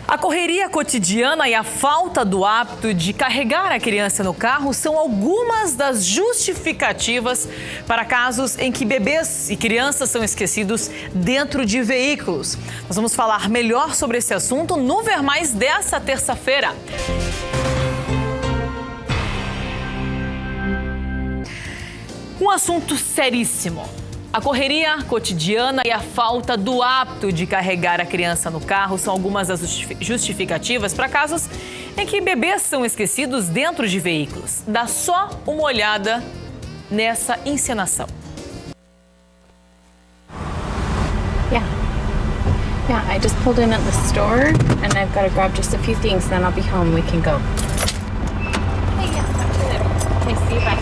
A correria cotidiana e a falta do hábito de carregar a criança no carro são algumas das justificativas para casos em que bebês e crianças são esquecidos dentro de veículos. Nós vamos falar melhor sobre esse assunto no Ver Mais dessa terça-feira. Um assunto seríssimo. A correria cotidiana e a falta do hábito de carregar a criança no carro são algumas das justificativas para casos em que bebês são esquecidos dentro de veículos. Dá só uma olhada nessa encenação. Yeah, I just pulled in at the store and I've got to grab just a few things, then I'll be home, we can go. Hey, yeah, talk to you later. Okay, see you, bye.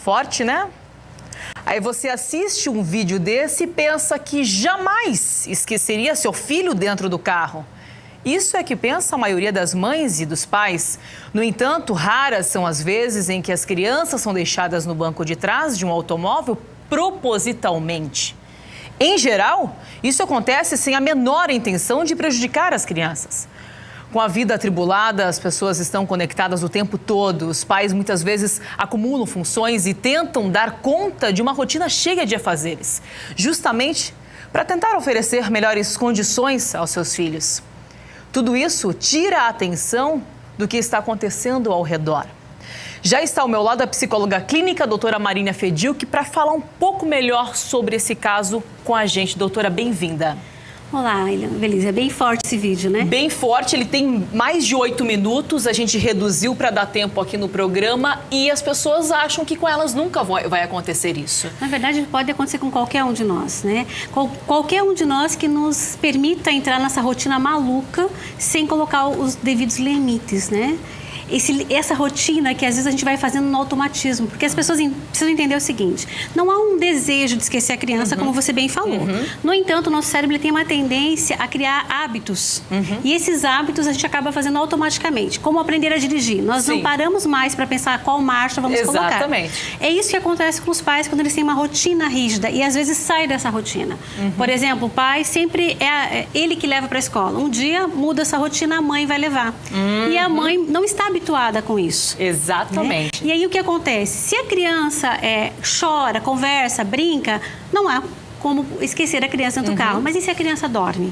Forte, né? Aí você assiste um vídeo desse e pensa que jamais esqueceria seu filho dentro do carro. Isso é que pensa a maioria das mães e dos pais. No entanto, raras são as vezes em que as crianças são deixadas no banco de trás de um automóvel propositalmente. Em geral, isso acontece sem a menor intenção de prejudicar as crianças. Com a vida atribulada, as pessoas estão conectadas o tempo todo. Os pais muitas vezes acumulam funções e tentam dar conta de uma rotina cheia de afazeres, justamente para tentar oferecer melhores condições aos seus filhos. Tudo isso tira a atenção do que está acontecendo ao redor. Já está ao meu lado a psicóloga clínica, a doutora Marina Fedilk, para falar um pouco melhor sobre esse caso com a gente. Doutora, bem-vinda. Olá, Belisa. É bem forte esse vídeo, né? Bem forte, ele tem mais de 8 minutos, a gente reduziu para dar tempo aqui no programa e as pessoas acham que com elas nunca vai acontecer isso. Na verdade, pode acontecer com qualquer um de nós, né? Qualquer um de nós que nos permita entrar nessa rotina maluca sem colocar os devidos limites, né? Essa rotina que às vezes a gente vai fazendo no automatismo, porque as pessoas precisam entender o seguinte: não há um desejo de esquecer a criança, como você bem falou. No entanto, o nosso cérebro tem uma tendência a criar hábitos. E esses hábitos a gente acaba fazendo automaticamente. Como aprender a dirigir. Nós não paramos mais para pensar qual marcha vamos colocar. Exatamente. É isso que acontece com os pais quando eles têm uma rotina rígida e às vezes sai dessa rotina. Por exemplo, o pai sempre é ele que leva para a escola. Um dia muda essa rotina, a mãe vai levar. E a mãe não está habituada com isso. Exatamente. Né? E aí o que acontece? Se a criança chora, conversa, brinca, não há como esquecer a criança dentro do carro. Mas e se a criança dorme?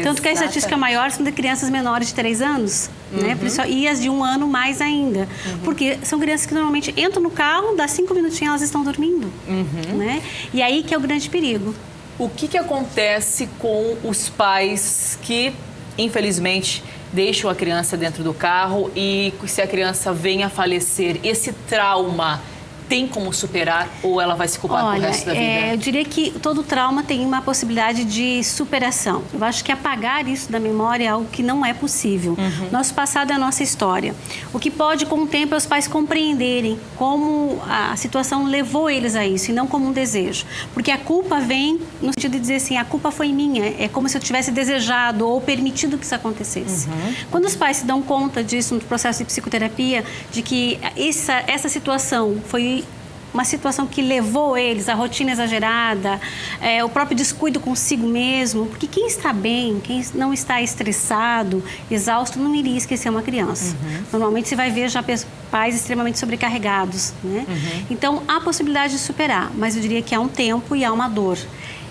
Tanto que a estatística maior são de crianças menores de 3 anos, né? E as de 1 ano mais ainda. Porque são crianças que normalmente entram no carro, dá 5 minutinhos elas estão dormindo. Né? E aí que é o grande perigo. O que acontece com os pais que, infelizmente, deixam a criança dentro do carro e se a criança vem a falecer, esse trauma tem como superar ou ela vai se culpar pro resto da vida? Eu diria que todo trauma tem uma possibilidade de superação. Eu acho que apagar isso da memória é algo que não é possível. Nosso passado é a nossa história. O que pode, com o tempo, é os pais compreenderem como a situação levou eles a isso e não como um desejo. Porque a culpa vem no sentido de dizer assim, a culpa foi minha. É como se eu tivesse desejado ou permitido que isso acontecesse. Quando os pais se dão conta disso no processo de psicoterapia, de que essa situação foi uma situação que levou eles à rotina exagerada, o próprio descuido consigo mesmo, porque quem está bem, quem não está estressado, exausto, não iria esquecer uma criança. Normalmente você vai ver já pais extremamente sobrecarregados, né? Então, há possibilidade de superar, mas eu diria que há um tempo e há uma dor.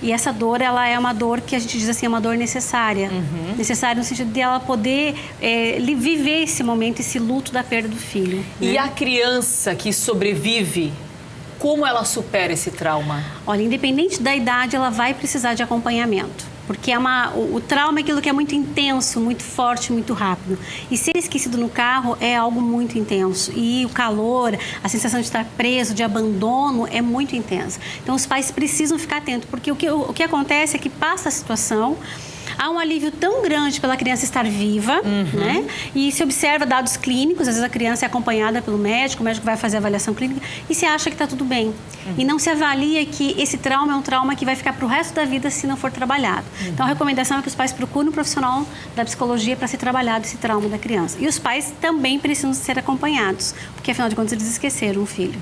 E essa dor, ela é uma dor que a gente diz assim, é uma dor necessária. Necessária no sentido de ela poder viver esse momento, esse luto da perda do filho. E a criança que sobrevive, como ela supera esse trauma? Olha, independente da idade, ela vai precisar de acompanhamento. Porque o trauma é aquilo que é muito intenso, muito forte, muito rápido. E ser esquecido no carro é algo muito intenso. E o calor, a sensação de estar preso, de abandono, é muito intensa. Então, os pais precisam ficar atentos. Porque o que acontece é que passa a situação, há um alívio tão grande pela criança estar viva, né? E se observa dados clínicos, às vezes a criança é acompanhada pelo médico, o médico vai fazer a avaliação clínica e se acha que está tudo bem. E não se avalia que esse trauma é um trauma que vai ficar para o resto da vida se não for trabalhado. Então, a recomendação é que os pais procurem um profissional da psicologia para ser trabalhado esse trauma da criança. E os pais também precisam ser acompanhados, porque afinal de contas eles esqueceram o filho.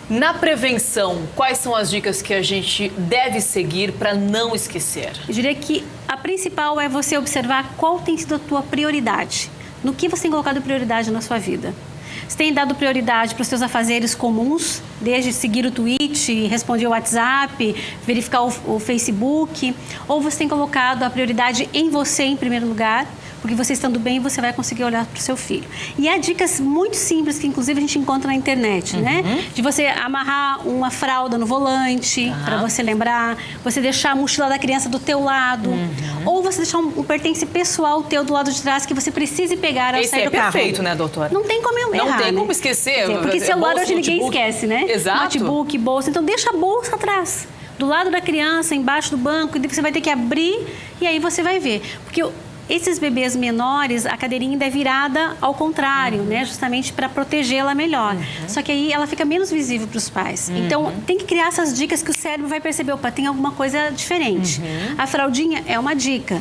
Na prevenção, quais são as dicas que a gente deve seguir para não esquecer? Eu diria que a principal é você observar qual tem sido a tua prioridade. No que você tem colocado prioridade na sua vida? Você tem dado prioridade para os seus afazeres comuns, desde seguir o tweet, responder o WhatsApp, verificar o Facebook, ou você tem colocado a prioridade em você em primeiro lugar? Porque você estando bem, você vai conseguir olhar para o seu filho. E há dicas muito simples que, inclusive, a gente encontra na internet, né? De você amarrar uma fralda no volante, para você lembrar. Você deixar a mochila da criança do teu lado. Ou você deixar um pertence pessoal teu do lado de trás que você precise pegar ao sair do carro. Esse é perfeito, né, doutora? Não tem como errar, Não tem como né? esquecer. Porque celular bolsa, hoje ninguém notebook. esquece, né? Exato. Notebook, bolsa. Então, deixa a bolsa atrás. Do lado da criança, embaixo do banco. E você vai ter que abrir e aí você vai ver. Porque esses bebês menores, a cadeirinha ainda é virada ao contrário, né? Justamente para protegê-la melhor. Só que aí ela fica menos visível para os pais. Então, tem que criar essas dicas que o cérebro vai perceber, opa, tem alguma coisa diferente. A fraldinha é uma dica.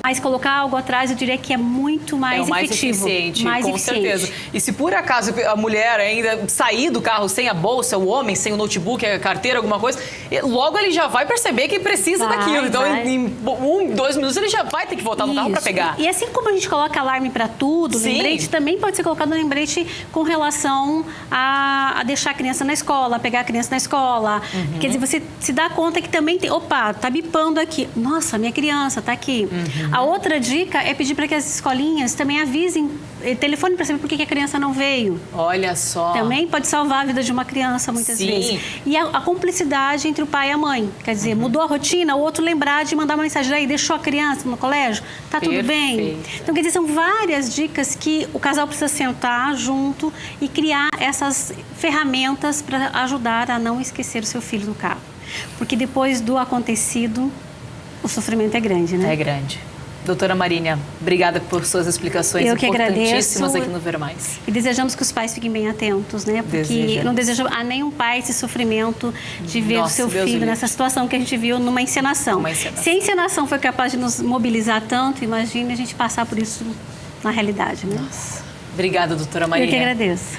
Mas colocar algo atrás, eu diria que é muito mais efetivo. Mais eficiente, certeza. E se por acaso a mulher ainda sair do carro sem a bolsa, o homem sem o notebook, a carteira, alguma coisa, logo ele já vai perceber que precisa daquilo. Então, em 1, 2 minutos, ele já vai ter que voltar no carro para pegar. E assim como a gente coloca alarme para tudo, lembrete também pode ser colocado um lembrete com relação a deixar a criança na escola, a pegar a criança na escola. Quer dizer, você se dá conta que também tem, opa, tá bipando aqui. Nossa, minha criança tá aqui. A outra dica é pedir para que as escolinhas também avisem telefone para saber por que a criança não veio. Olha só. Também pode salvar a vida de uma criança, muitas Sim. vezes. E a cumplicidade entre o pai e a mãe. Quer dizer, mudou a rotina, o outro lembrar de mandar uma mensagem aí, deixou a criança no colégio, tá tudo bem? Então, quer dizer, são várias dicas que o casal precisa sentar junto e criar essas ferramentas para ajudar a não esquecer o seu filho no carro. Porque depois do acontecido, o sofrimento é grande, né? É grande. Doutora Marínia, obrigada por suas explicações importantíssimas aqui no Ver Mais. E desejamos que os pais fiquem bem atentos, né? Porque não desejo a nenhum pai esse sofrimento de ver o seu filho nessa situação que a gente viu numa encenação. Se a encenação foi capaz de nos mobilizar tanto, imagine a gente passar por isso na realidade, né? Nossa. Obrigada, doutora Marínia. Eu que agradeço.